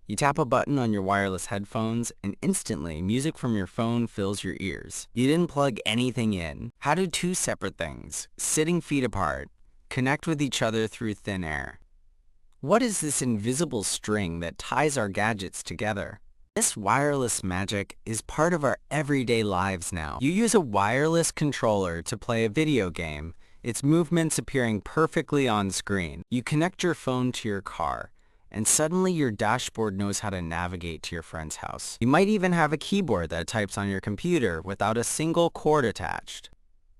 You tap a button on your wireless headphones, and instantly, music from your phone fills your ears. You didn't plug anything in. How do two separate things, sitting feet apart, connect with each other through thin air? What is this invisible string that ties our gadgets together? This wireless magic is part of our everyday lives now. You use a wireless controller to play a video game, its movements appearing perfectly on screen. You connect your phone to your car, and suddenly your dashboard knows how to navigate to your friend's house. You might even have a keyboard that types on your computer without a single cord attached,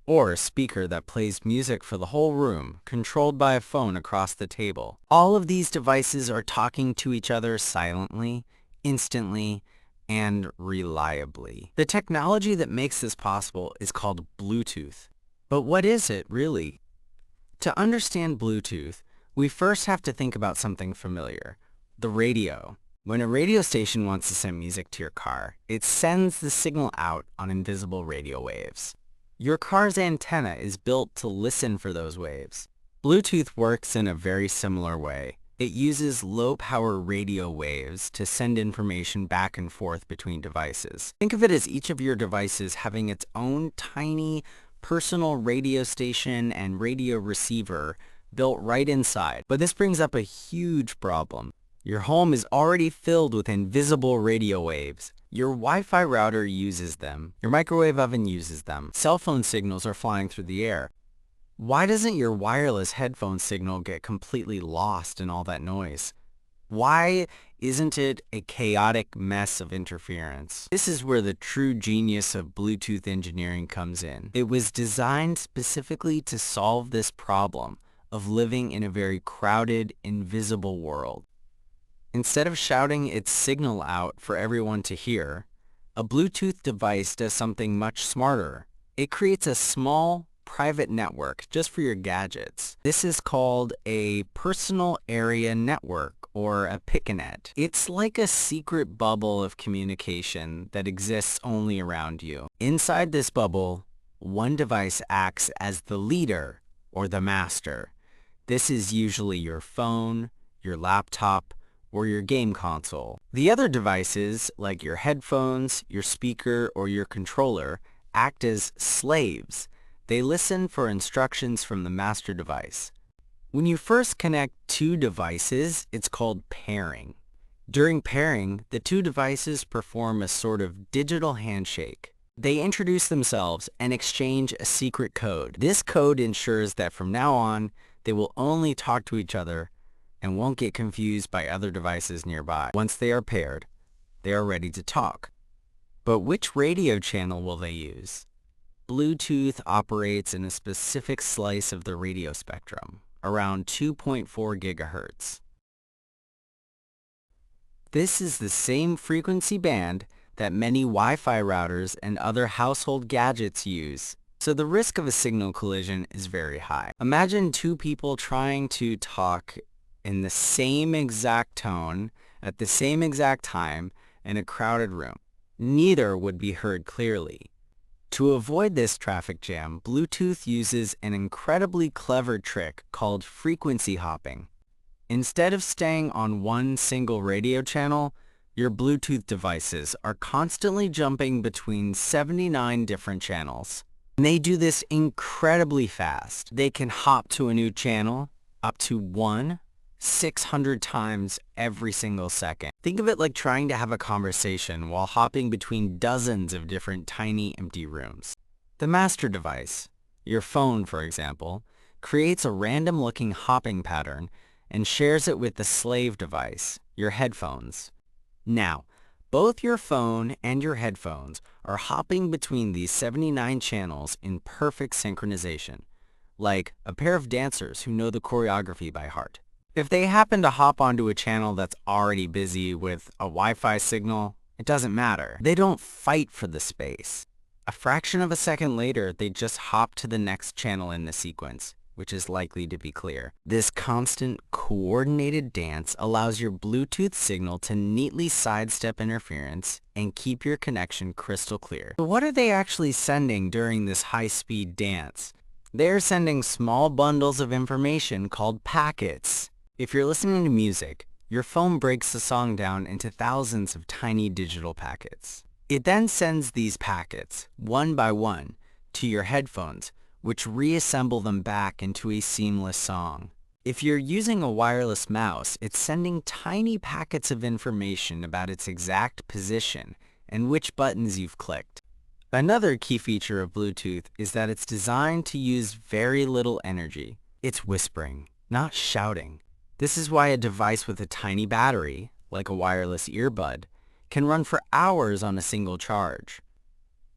or a speaker that plays music for the whole room, controlled by a phone across the table. All of these devices are talking to each other silently, instantly, and reliably. The technology that makes this possible is called Bluetooth. But what is it, really? To understand Bluetooth, we first have to think about something familiar, the radio. When a radio station wants to send music to your car, it sends the signal out on invisible radio waves. Your car's antenna is built to listen for those waves. Bluetooth works in a very similar way. It uses low-power radio waves to send information back and forth between devices. Think of it as each of your devices having its own tiny personal radio station and radio receiver built right inside. But this brings up a huge problem. Your home is already filled with invisible radio waves. Your Wi-Fi router uses them. Your microwave oven uses them. Cell phone signals are flying through the air. Why doesn't your wireless headphone signal get completely lost in all that noise? Why isn't it a chaotic mess of interference? This is where the true genius of Bluetooth engineering comes in. It was designed specifically to solve this problem of living in a very crowded, invisible world. Instead of shouting its signal out for everyone to hear, a Bluetooth device does something much smarter. It creates a small, private network just for your gadgets. This is called a personal area network, or a piconet. It's like a secret bubble of communication that exists only around you. Inside this bubble, one device acts as the leader or the master. This is usually your phone, your laptop, or your game console. The other devices, like your headphones, your speaker, or your controller, act as slaves. They listen for instructions from the master device. When you first connect two devices, it's called pairing. During pairing, the two devices perform a sort of digital handshake. They introduce themselves and exchange a secret code. This code ensures that from now on, they will only talk to each other and won't get confused by other devices nearby. Once they are paired, they are ready to talk. But which radio channel will they use? Bluetooth operates in a specific slice of the radio spectrum, around 2.4 gigahertz. This is the same frequency band that many Wi-Fi routers and other household gadgets use, so the risk of a signal collision is very high. Imagine two people trying to talk in the same exact tone at the same exact time in a crowded room. Neither would be heard clearly. To avoid this traffic jam, Bluetooth uses an incredibly clever trick called frequency hopping. Instead of staying on one single radio channel, your Bluetooth devices are constantly jumping between 79 different channels. And they do this incredibly fast. They can hop to a new channel up to 600 times every single second. Think of it like trying to have a conversation while hopping between dozens of different tiny empty rooms. The master device, your phone for example, creates a random-looking hopping pattern and shares it with the slave device, your headphones. Now, both your phone and your headphones are hopping between these 79 channels in perfect synchronization, like a pair of dancers who know the choreography by heart. If they happen to hop onto a channel that's already busy with a Wi-Fi signal, it doesn't matter. They don't fight for the space. A fraction of a second later, they just hop to the next channel in the sequence, which is likely to be clear. This constant, coordinated dance allows your Bluetooth signal to neatly sidestep interference and keep your connection crystal clear. So what are they actually sending during this high-speed dance? They're sending small bundles of information called packets. If you're listening to music, Your phone breaks the song down into thousands of tiny digital packets. It then sends these packets, one by one, to your headphones, which reassemble them back into a seamless song. If you're using a wireless mouse, it's sending tiny packets of information about its exact position and which buttons you've clicked. Another key feature of Bluetooth is that it's designed to use very little energy. It's whispering, not shouting. This is why a device with a tiny battery, like a wireless earbud, can run for hours on a single charge.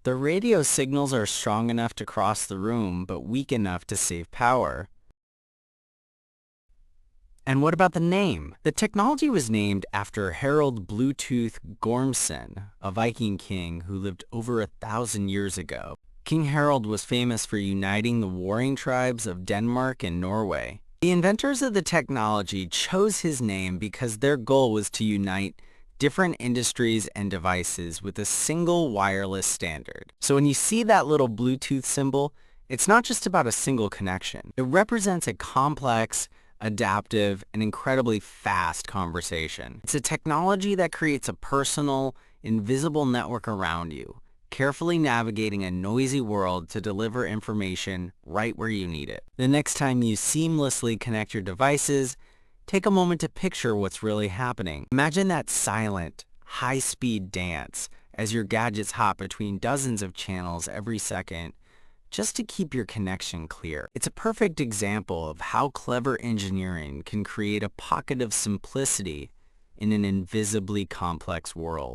The radio signals are strong enough to cross the room, but weak enough to save power. And what about the name? The technology was named after Harald Bluetooth Gormson, a Viking king who lived over 1,000 years ago. King Harald was famous for uniting the warring tribes of Denmark and Norway. The inventors of the technology chose his name because their goal was to unite different industries and devices with a single wireless standard. So when you see that little Bluetooth symbol, it's not just about a single connection. It represents a complex, adaptive, and incredibly fast conversation. It's a technology that creates a personal, invisible network around you, carefully navigating a noisy world to deliver information right where you need it. The next time you seamlessly connect your devices, take a moment to picture what's really happening. Imagine that silent, high-speed dance as your gadgets hop between dozens of channels every second, just to keep your connection clear. It's a perfect example of how clever engineering can create a pocket of simplicity in an invisibly complex world.